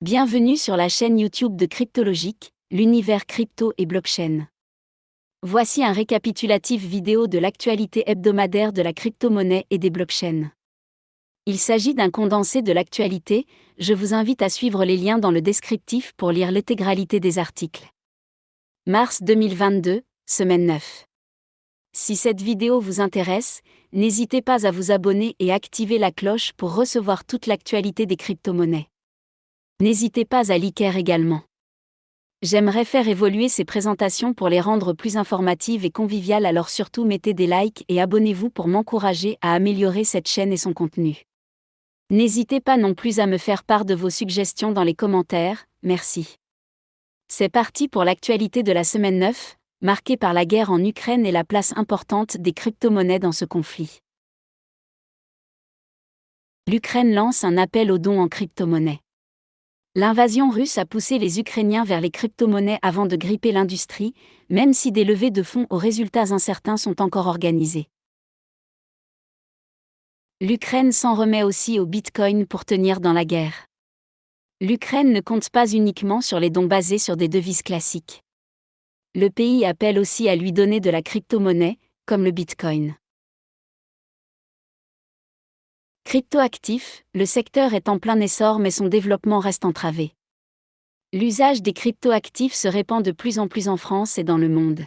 Bienvenue sur la chaîne YouTube de Cryptologique, l'univers crypto et blockchain. Voici un récapitulatif vidéo de l'actualité hebdomadaire de la crypto-monnaie et des blockchains. Il s'agit d'un condensé de l'actualité, je vous invite à suivre les liens dans le descriptif pour lire l'intégralité des articles. Mars 2022, semaine 9. Si cette vidéo vous intéresse, n'hésitez pas à vous abonner et activer la cloche pour recevoir toute l'actualité des crypto-monnaies. N'hésitez pas à liker également. J'aimerais faire évoluer ces présentations pour les rendre plus informatives et conviviales, alors surtout mettez des likes et abonnez-vous pour m'encourager à améliorer cette chaîne et son contenu. N'hésitez pas non plus à me faire part de vos suggestions dans les commentaires, merci. C'est parti pour l'actualité de la semaine 9, marquée par la guerre en Ukraine et la place importante des crypto-monnaies dans ce conflit. L'Ukraine lance un appel aux dons en crypto-monnaies. L'invasion russe a poussé les Ukrainiens vers les crypto-monnaies avant de gripper l'industrie, même si des levées de fonds aux résultats incertains sont encore organisées. L'Ukraine s'en remet aussi au Bitcoin pour tenir dans la guerre. L'Ukraine ne compte pas uniquement sur les dons basés sur des devises classiques. Le pays appelle aussi à lui donner de la crypto-monnaie, comme le Bitcoin. Cryptoactifs, le secteur est en plein essor mais son développement reste entravé. L'usage des cryptoactifs se répand de plus en plus en France et dans le monde.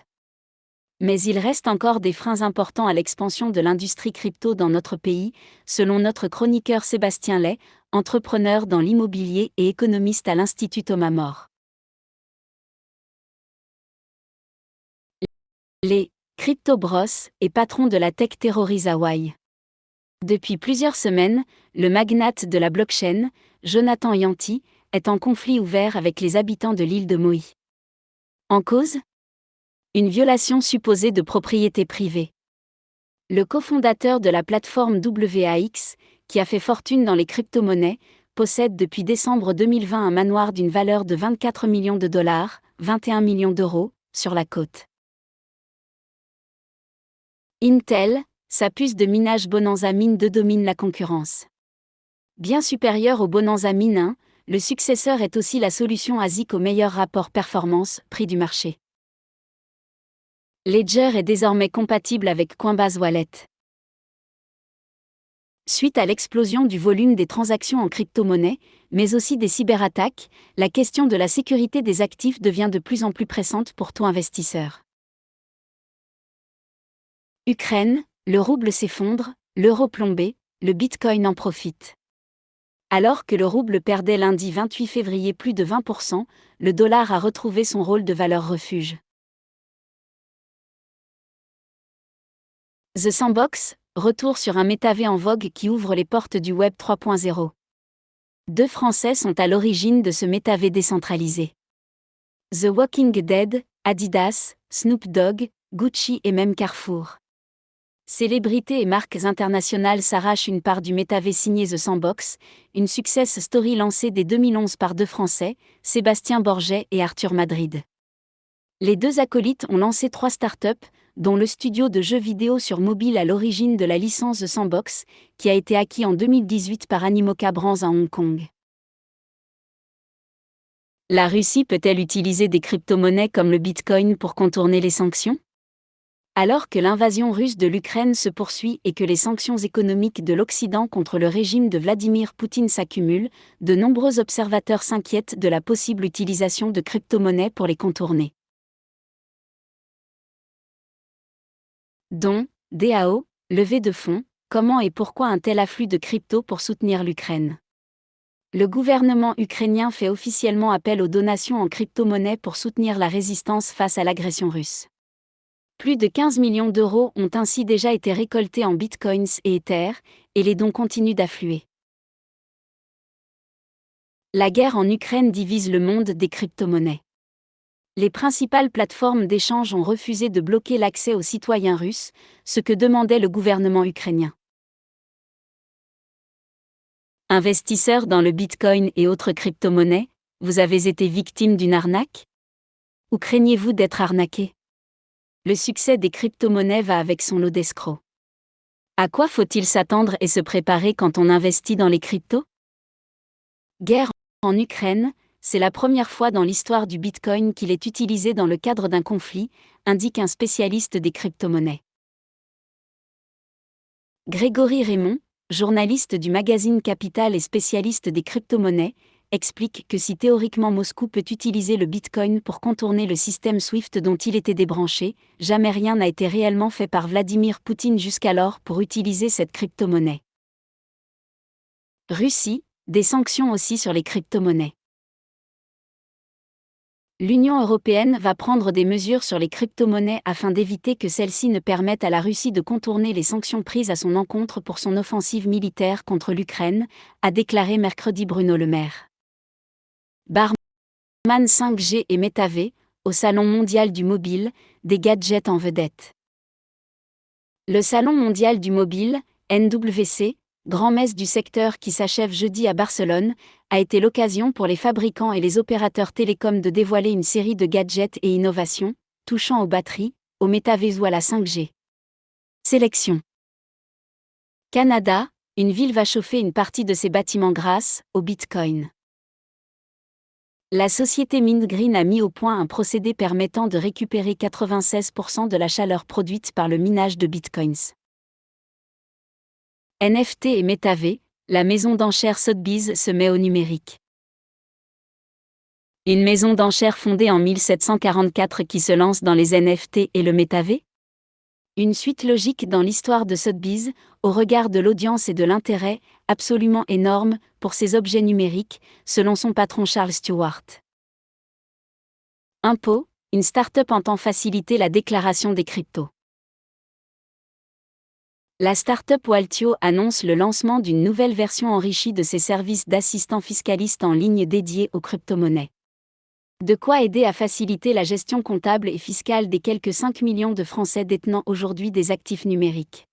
Mais il reste encore des freins importants à l'expansion de l'industrie crypto dans notre pays, selon notre chroniqueur Sébastien Lay, entrepreneur dans l'immobilier et économiste à l'Institut Thomas More. Les Crypto Bros et patron de la tech terrorise Hawaï. Depuis plusieurs semaines, le magnate de la blockchain, Jonathan Yanti, est en conflit ouvert avec les habitants de l'île de Maui. En cause ? Une violation supposée de propriété privée. Le cofondateur de la plateforme WAX, qui a fait fortune dans les crypto-monnaies, possède depuis décembre 2020 un manoir d'une valeur de 24 millions de dollars, 21 millions d'euros, sur la côte. Intel, sa puce de minage Bonanza Mine 2 domine la concurrence. Bien supérieur au Bonanza Mine 1, le successeur est aussi la solution ASIC au meilleur rapport performance-prix du marché. Ledger est désormais compatible avec Coinbase Wallet. Suite à l'explosion du volume des transactions en crypto-monnaie, mais aussi des cyberattaques, la question de la sécurité des actifs devient de plus en plus pressante pour tout investisseur. Ukraine, le rouble s'effondre, l'euro plombé, le bitcoin en profite. Alors que le rouble perdait lundi 28 février plus de 20%, le dollar a retrouvé son rôle de valeur refuge. The Sandbox, retour sur un métavers en vogue qui ouvre les portes du Web 3.0. Deux Français sont à l'origine de ce métavers décentralisé. The Walking Dead, Adidas, Snoop Dogg, Gucci et même Carrefour. Célébrités et marques internationales s'arrachent une part du métavers signé The Sandbox, une success story lancée dès 2011 par deux Français, Sébastien Borget et Arthur Madrid. Les deux acolytes ont lancé 3 startups, dont le studio de jeux vidéo sur mobile à l'origine de la licence The Sandbox, qui a été acquis en 2018 par Animoca Brands à Hong Kong. La Russie peut-elle utiliser des crypto-monnaies comme le Bitcoin pour contourner les sanctions ? Alors que l'invasion russe de l'Ukraine se poursuit et que les sanctions économiques de l'Occident contre le régime de Vladimir Poutine s'accumulent, de nombreux observateurs s'inquiètent de la possible utilisation de crypto-monnaies pour les contourner. Dons, DAO, levée de fonds, comment et pourquoi un tel afflux de crypto pour soutenir l'Ukraine ? Le gouvernement ukrainien fait officiellement appel aux donations en crypto-monnaie pour soutenir la résistance face à l'agression russe. Plus de 15 millions d'euros ont ainsi déjà été récoltés en bitcoins et Ether, et les dons continuent d'affluer. La guerre en Ukraine divise le monde des crypto-monnaies. Les principales plateformes d'échange ont refusé de bloquer l'accès aux citoyens russes, ce que demandait le gouvernement ukrainien. Investisseurs dans le Bitcoin et autres crypto-monnaies, vous avez été victime d'une arnaque ? Ou craignez-vous d'être arnaqué ? Le succès des crypto-monnaies va avec son lot d'escrocs. À quoi faut-il s'attendre et se préparer quand on investit dans les cryptos ? Guerre En Ukraine, c'est la première fois dans l'histoire du Bitcoin qu'il est utilisé dans le cadre d'un conflit, indique un spécialiste des crypto-monnaies. Grégory Raymond, journaliste du magazine Capital et spécialiste des crypto-monnaies, explique que si théoriquement Moscou peut utiliser le Bitcoin pour contourner le système SWIFT dont il était débranché, jamais rien n'a été réellement fait par Vladimir Poutine jusqu'alors pour utiliser cette crypto-monnaie. Russie, des sanctions aussi sur les crypto-monnaies. L'Union européenne va prendre des mesures sur les crypto-monnaies afin d'éviter que celles-ci ne permettent à la Russie de contourner les sanctions prises à son encontre pour son offensive militaire contre l'Ukraine, a déclaré mercredi Bruno Le Maire. Barman 5G et MetaV, au Salon mondial du mobile, des gadgets en vedette. Le Salon mondial du mobile, NWC, grand-messe du secteur qui s'achève jeudi à Barcelone, a été l'occasion pour les fabricants et les opérateurs télécoms de dévoiler une série de gadgets et innovations, touchant aux batteries, au métavers ou à la 5G. Sélection. Canada, une ville va chauffer une partie de ses bâtiments grâce au Bitcoin. La société Mindgreen a mis au point un procédé permettant de récupérer 96% de la chaleur produite par le minage de Bitcoins. NFT et MetaV, la maison d'enchères Sotheby's se met au numérique. Une maison d'enchères fondée en 1744 qui se lance dans les NFT et le MetaV? Une suite logique dans l'histoire de Sotheby's, au regard de l'audience et de l'intérêt, absolument énorme, pour ces objets numériques, selon son patron Charles Stewart. Impôt, une start-up entend faciliter la déclaration des cryptos. La start-up Waltio annonce le lancement d'une nouvelle version enrichie de ses services d'assistant fiscaliste en ligne dédiés aux crypto-monnaies. De quoi aider à faciliter la gestion comptable et fiscale des quelques 5 millions de Français détenant aujourd'hui des actifs numériques.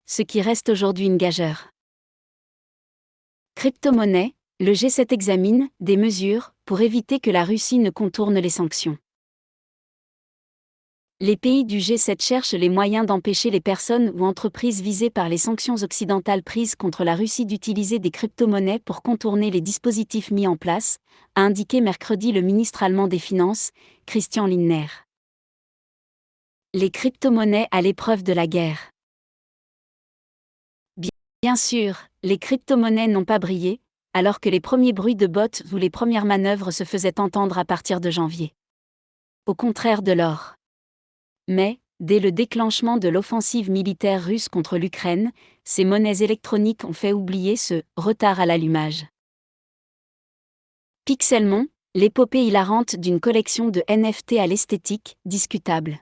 Ce qui reste aujourd'hui une gageure. Crypto-monnaie, le G7 examine des mesures pour éviter que la Russie ne contourne les sanctions. Les pays du G7 cherchent les moyens d'empêcher les personnes ou entreprises visées par les sanctions occidentales prises contre la Russie d'utiliser des crypto-monnaies pour contourner les dispositifs mis en place, a indiqué mercredi le ministre allemand des Finances, Christian Lindner. Les crypto-monnaies à l'épreuve de la guerre. Bien sûr, les crypto-monnaies n'ont pas brillé, alors que les premiers bruits de bots ou les premières manœuvres se faisaient entendre à partir de janvier. Au contraire de l'or. Mais, dès le déclenchement de l'offensive militaire russe contre l'Ukraine, ces monnaies électroniques ont fait oublier ce « retard à l'allumage ». Pixelmon, l'épopée hilarante d'une collection de NFT à l'esthétique discutable.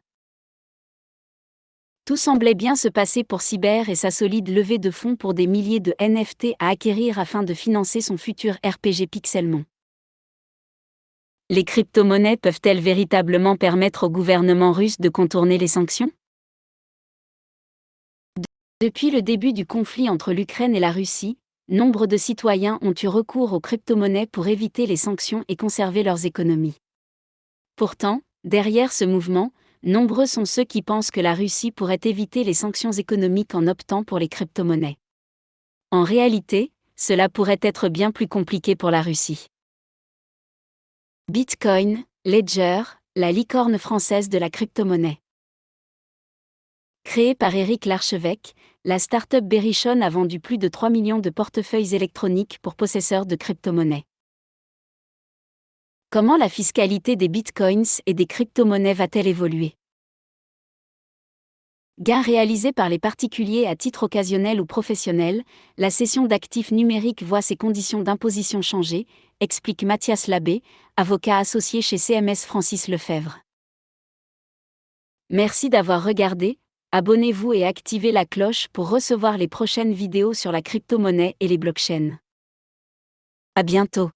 Tout semblait bien se passer pour Cyber et sa solide levée de fonds pour des milliers de NFT à acquérir afin de financer son futur RPG Pixelmon. Les crypto-monnaies peuvent-elles véritablement permettre au gouvernement russe de contourner les sanctions? Depuis le début du conflit entre l'Ukraine et la Russie, nombre de citoyens ont eu recours aux crypto-monnaies pour éviter les sanctions et conserver leurs économies. Pourtant, derrière ce mouvement, nombreux sont ceux qui pensent que la Russie pourrait éviter les sanctions économiques en optant pour les crypto-monnaies. En réalité, cela pourrait être bien plus compliqué pour la Russie. Bitcoin, Ledger, la licorne française de la crypto-monnaie. Créée par Éric Larchevêque, la start-up Berrichon a vendu plus de 3 millions de portefeuilles électroniques pour possesseurs de crypto-monnaies. Comment la fiscalité des bitcoins et des crypto-monnaies va-t-elle évoluer? Gains réalisés par les particuliers à titre occasionnel ou professionnel, la cession d'actifs numériques voit ses conditions d'imposition changer, explique Mathias Labbé, avocat associé chez CMS Francis Lefebvre. Merci d'avoir regardé, abonnez-vous et activez la cloche pour recevoir les prochaines vidéos sur la crypto-monnaie et les blockchains. À bientôt.